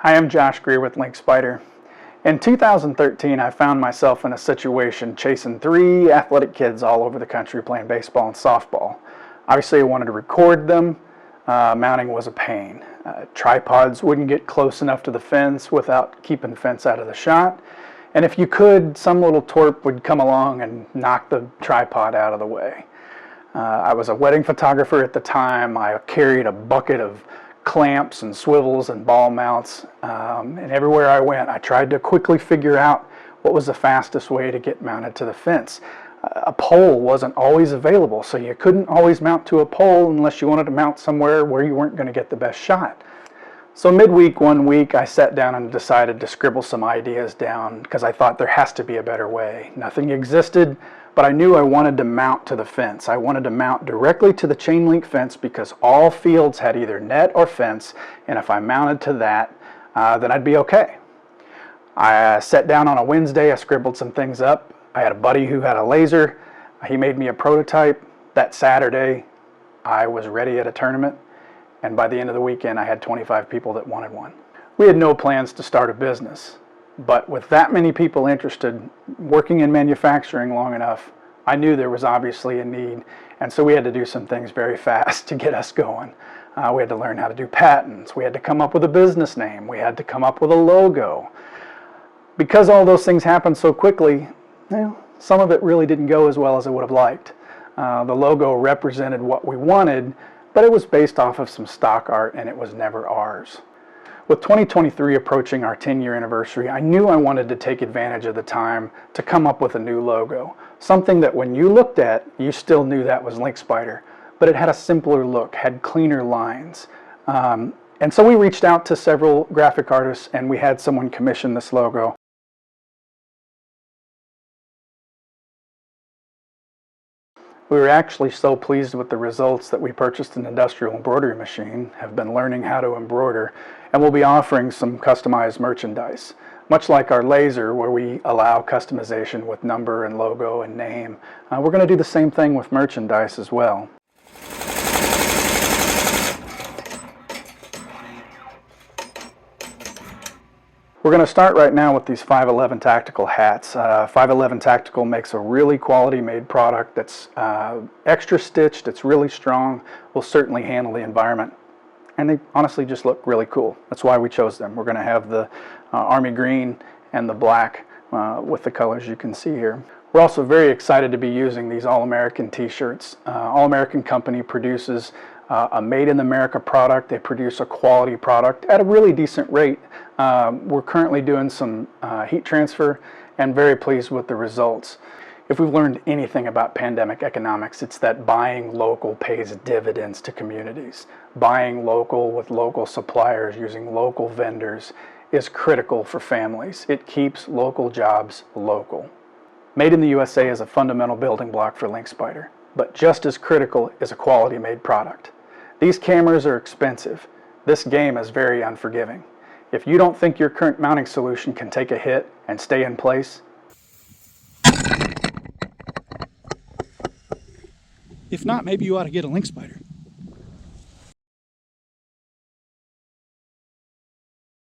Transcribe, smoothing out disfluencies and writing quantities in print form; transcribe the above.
Hi, I'm Josh Greer with LynkSpyder. In 2013, I found myself in a situation chasing 3 athletic kids all over the country playing baseball and softball. Obviously, I wanted to record them. Mounting was a pain. Tripods wouldn't get close enough to the fence without keeping the fence out of the shot. And if you could, some little twerp would come along and knock the tripod out of the way. I was a wedding photographer at the time. I carried a bucket of clamps and swivels and ball mounts, and everywhere I went I tried to quickly figure out what was the fastest way to get mounted to the fence. A pole wasn't always available, so you couldn't always mount to a pole unless you wanted to mount somewhere where you weren't going to get the best shot. So midweek one week I sat down and decided to scribble some ideas down because I thought there has to be a better way. Nothing existed, but I knew I wanted to mount to the fence. I wanted to mount directly to the chain link fence because all fields had either net or fence, and if I mounted to that, then I'd be okay. I sat down on a Wednesday, I scribbled some things up. I had a buddy who had a laser. He made me a prototype. That Saturday, I was ready at a tournament, and by the end of the weekend, I had 25 people that wanted one. We had no plans to start a business. But with that many people interested, working in manufacturing long enough, I knew there was obviously a need, and so we had to do some things very fast to get us going. We had to learn how to do patents. We had to come up with a business name. We had to come up with a logo. Because all those things happened so quickly, some of it really didn't go as well as I would have liked. The logo represented what we wanted, but it was based off of some stock art, and it was never ours. With 2023 approaching our 10-year anniversary, I knew I wanted to take advantage of the time to come up with a new logo. Something that when you looked at, you still knew that was LynkSpyder, but it had a simpler look, had cleaner lines. And so we reached out to several graphic artists and we had someone commission this logo. We were actually so pleased with the results that we purchased an industrial embroidery machine, have been learning how to embroider, and we'll be offering some customized merchandise. Much like our laser, where we allow customization with number and logo and name, we're going to do the same thing with merchandise as well. We're going to start right now with these 511 Tactical hats. 511 Tactical makes a really quality made product that's extra stitched, it's really strong, will certainly handle the environment. And they honestly just look really cool. That's why we chose them. We're going to have the army green and the black with the colors you can see here. We're also very excited to be using these All-American t-shirts. All-American company produces a made-in-America product. They produce a quality product at a really decent rate. We're currently doing some heat transfer and very pleased with the results. If we've learned anything about pandemic economics, it's that buying local pays dividends to communities. Buying local with local suppliers, using local vendors is critical for families. It keeps local jobs local. Made in the USA is a fundamental building block for LynkSpyder, but just as critical is a quality made product. These cameras are expensive. This game is very unforgiving. If you don't think your current mounting solution can take a hit and stay in place, if not, maybe you ought to get a LynkSpyder.